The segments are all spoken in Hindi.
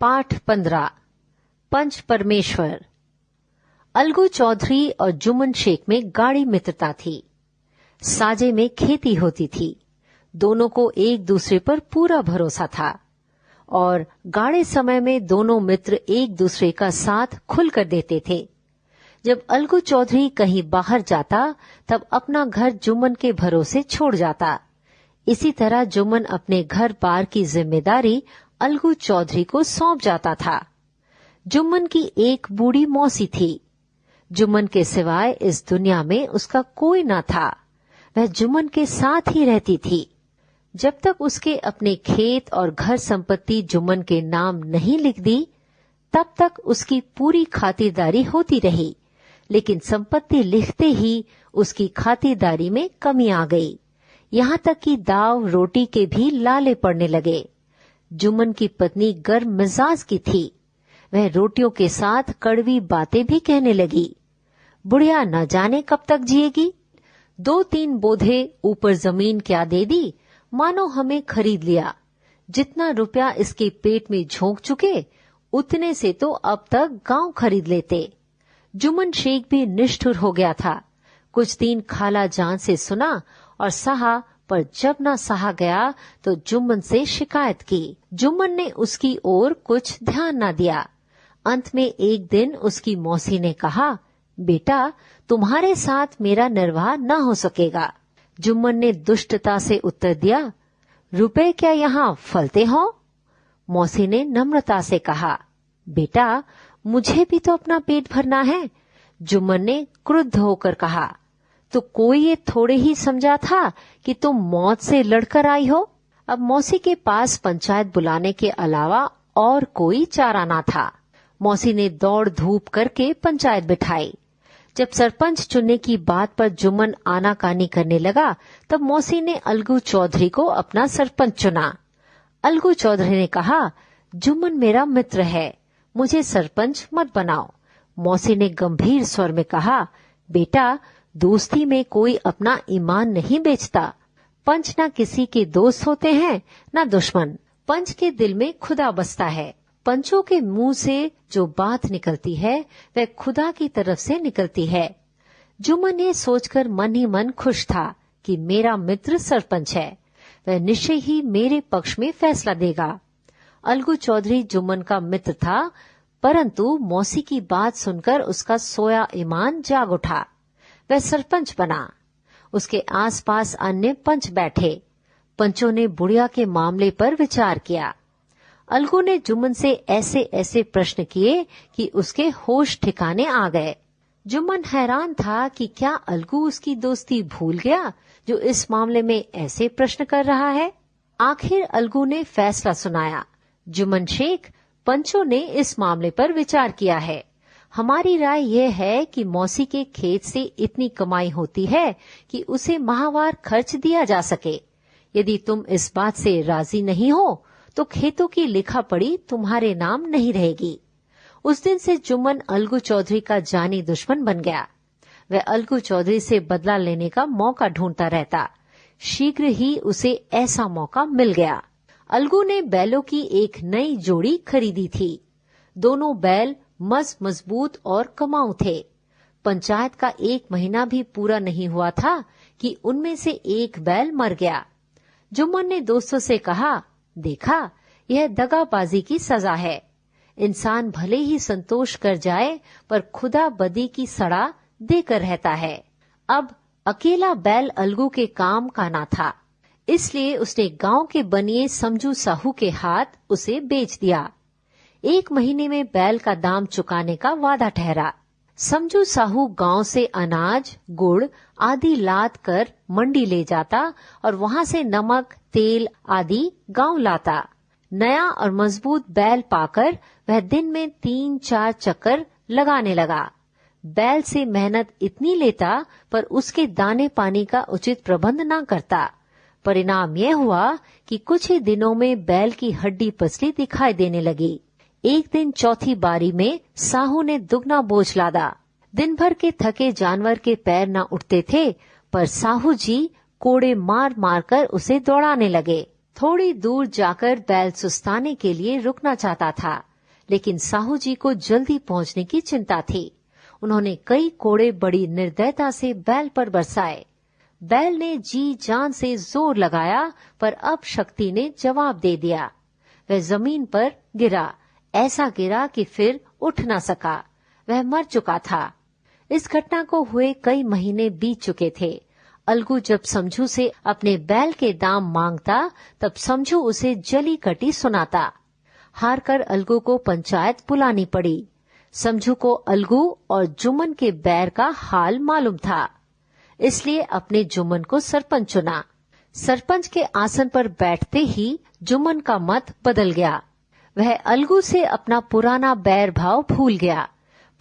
पाठ 15 पंच परमेश्वर। अलगू चौधरी और जुम्मन शेख में गाढ़ी मित्रता थी। साजे में खेती होती थी। दोनों को एक दूसरे पर पूरा भरोसा था और गाढ़े समय में दोनों मित्र एक दूसरे का साथ खुलकर देते थे। जब अलगू चौधरी कहीं बाहर जाता तब अपना घर जुम्मन के भरोसे छोड़ जाता। इसी तरह जुम्मन अपने घर बार की जिम्मेदारी अलगू चौधरी को सौंप जाता था। जुम्मन की एक बूढ़ी मौसी थी। जुम्मन के सिवाय इस दुनिया में उसका कोई न था। वह जुम्मन के साथ ही रहती थी। जब तक उसके अपने खेत और घर संपत्ति जुम्मन के नाम नहीं लिख दी तब तक उसकी पूरी खातिरदारी होती रही, लेकिन संपत्ति लिखते ही उसकी खातिरदारी में कमी आ गई। यहाँ तक कि दाव रोटी के भी लाले पड़ने लगे। जुम्मन की पत्नी गर्म मिजाज की थी। वह रोटियों के साथ कड़वी बातें भी कहने लगी। बुढ़िया न जाने कब तक जिएगी। 2-3 बोधे ऊपर जमीन क्या दे दी, मानो हमें खरीद लिया। जितना रुपया इसके पेट में झोंक चुके उतने से तो अब तक गांव खरीद लेते। जुम्मन शेख भी निष्ठुर हो गया था। कुछ दिन खाला जान से सुना और सहा, पर जब ना सहा गया तो जुम्मन से शिकायत की। जुम्मन ने उसकी ओर कुछ ध्यान ना दिया। अंत में एक दिन उसकी मौसी ने कहा, बेटा तुम्हारे साथ मेरा निर्वाह न हो सकेगा। जुम्मन ने दुष्टता से उत्तर दिया, रुपए क्या यहाँ फलते हो? मौसी ने नम्रता से कहा, बेटा मुझे भी तो अपना पेट भरना है। जुम्मन ने क्रुद्ध होकर कहा, तो कोई ये थोड़े ही समझा था कि तुम मौत से लड़कर आई हो? अब मौसी के पास पंचायत बुलाने के अलावा और कोई चारा ना था। मौसी ने दौड़ धूप करके पंचायत बिठाई। जब सरपंच चुनने की बात पर जुम्मन आनाकानी करने लगा तब मौसी ने अलगू चौधरी को अपना सरपंच चुना। अलगू चौधरी ने कहा, जुम्मन मेरा मित्र है, मुझे सरपंच मत बनाओ। मौसी ने गंभीर स्वर में कहा, बेटा दोस्ती में कोई अपना ईमान नहीं बेचता। पंच न किसी के दोस्त होते हैं न दुश्मन। पंच के दिल में खुदा बसता है। पंचों के मुंह से जो बात निकलती है वह खुदा की तरफ से निकलती है। जुम्मन ये सोचकर मन ही मन खुश था कि मेरा मित्र सरपंच है, वह निश्चय ही मेरे पक्ष में फैसला देगा। अलगू चौधरी जुम्मन का मित्र था, परंतु मौसी की बात सुनकर उसका सोया ईमान जाग उठा। वह सरपंच बना। उसके आसपास अन्य पंच बैठे। पंचों ने बुढ़िया के मामले पर विचार किया। अलगू ने जुम्मन से ऐसे ऐसे प्रश्न किए कि उसके होश ठिकाने आ गए। जुम्मन हैरान था कि क्या अलगू उसकी दोस्ती भूल गया जो इस मामले में ऐसे प्रश्न कर रहा है। आखिर अलगू ने फैसला सुनाया, जुम्मन शेख, पंचों ने इस मामले पर विचार किया है। हमारी राय यह है कि मौसी के खेत से इतनी कमाई होती है कि उसे माहवार खर्च दिया जा सके। यदि तुम इस बात से राजी नहीं हो तो खेतों की लिखा पढ़ी तुम्हारे नाम नहीं रहेगी। उस दिन से जुम्मन अलगू चौधरी का जानी दुश्मन बन गया। वह अलगू चौधरी से बदला लेने का मौका ढूंढता रहता। शीघ्र ही उसे ऐसा मौका मिल गया। अलगू ने बैलों की एक नई जोड़ी खरीदी थी। दोनों बैल मजबूत और कमाऊ थे। पंचायत का 1 महीना भी पूरा नहीं हुआ था कि उनमें से एक बैल मर गया। जुम्मन ने दोस्तों से कहा, देखा यह दगाबाजी की सजा है। इंसान भले ही संतोष कर जाए पर खुदा बदी की सड़ा देकर रहता है। अब अकेला बैल अलगू के काम का ना था, इसलिए उसने गांव के बनिए समझू साहू के हाथ उसे बेच दिया। 1 महीने में बैल का दाम चुकाने का वादा ठहरा। समझू साहू गांव से अनाज, गुड़ आदि लाद कर मंडी ले जाता और वहां से नमक, तेल आदि गांव लाता। नया और मजबूत बैल पाकर वह दिन में 3-4 चक्कर लगाने लगा। बैल से मेहनत इतनी लेता पर उसके दाने पानी का उचित प्रबंध न करता। परिणाम यह हुआ कि कुछ ही दिनों में बैल की हड्डी पसली दिखाई देने लगी। एक दिन चौथी बारी में साहू ने दुगना बोझ लादा। दिन भर के थके जानवर के पैर न उठते थे, पर साहू जी कोड़े मार मार कर उसे दौड़ाने लगे। थोड़ी दूर जाकर बैल सुस्ताने के लिए रुकना चाहता था, लेकिन साहू जी को जल्दी पहुंचने की चिंता थी। उन्होंने कई कोड़े बड़ी निर्दयता से बैल पर बरसाए। बैल ने जी जान से जोर लगाया, पर अब शक्ति ने जवाब दे दिया। वह जमीन पर गिरा, ऐसा गिरा कि फिर उठ न सका। वह मर चुका था। इस घटना को हुए कई महीने बीत चुके थे। अलगू जब समझू से अपने बैल के दाम मांगता, तब समझू उसे जली कटी सुनाता। हारकर अलगू को पंचायत बुलानी पड़ी। समझू को अलगू और जुम्मन के बैर का हाल मालूम था, इसलिए अपने जुम्मन को सरपंच चुना। सरपंच के आसन पर बैठते ही जुम्मन का मत बदल गया। वह अलगू से अपना पुराना बैर भाव भूल गया।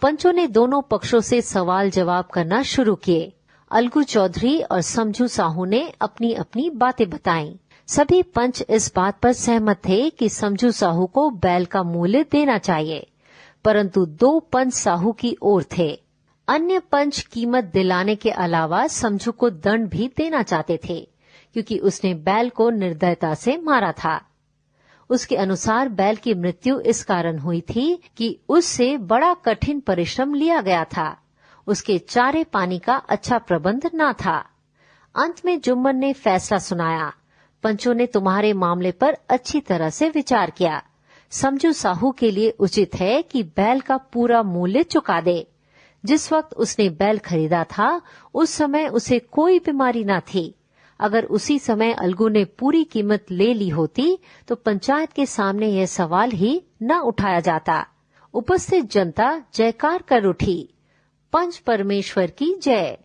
पंचों ने दोनों पक्षों से सवाल जवाब करना शुरू किए। अलगू चौधरी और समझू साहू ने अपनी अपनी बातें बताईं। सभी पंच इस बात पर सहमत थे कि समझू साहू को बैल का मूल्य देना चाहिए, परंतु 2 पंच साहू की ओर थे। अन्य पंच कीमत दिलाने के अलावा समझू को दंड भी देना चाहते थे, क्योंकि उसने बैल को निर्दयता से मारा था। उसके अनुसार बैल की मृत्यु इस कारण हुई थी कि उससे बड़ा कठिन परिश्रम लिया गया था। उसके चारे पानी का अच्छा प्रबंध न था। अंत में जुम्मन ने फैसला सुनाया। पंचों ने तुम्हारे मामले पर अच्छी तरह से विचार किया। समझू साहू के लिए उचित है कि बैल का पूरा मूल्य चुका दे। जिस वक्त उसने बैल खरीदा था, उस समय उसे कोई बीमारी न थी। अगर उसी समय अलगू ने पूरी कीमत ले ली होती, तो पंचायत के सामने यह सवाल ही न उठाया जाता। उपस्थित जनता जयकार कर उठी, पंच परमेश्वर की जय।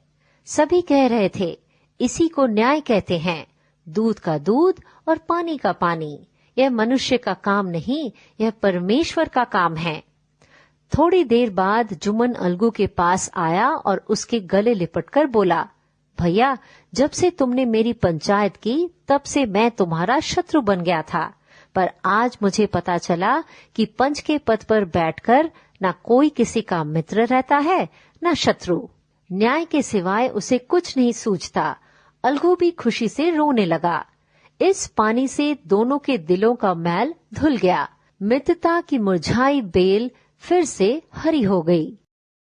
सभी कह रहे थे, इसी को न्याय कहते हैं। दूध का दूध और पानी का पानी। यह मनुष्य का काम नहीं, यह परमेश्वर का काम है। थोड़ी देर बाद जुम्मन अलगू के पास आया और उसके गले लिपटकर बोला, भैया, जब से तुमने मेरी पंचायत की, तब से मैं तुम्हारा शत्रु बन गया था, पर आज मुझे पता चला कि पंच के पद पर बैठकर न कोई किसी का मित्र रहता है, न शत्रु। न्याय के सिवाय उसे कुछ नहीं सूझता। अलगू भी खुशी से रोने लगा। इस पानी से दोनों के दिलों का मैल धुल गया। मित्रता की मुरझाई बेल फिर से हरी हो गई।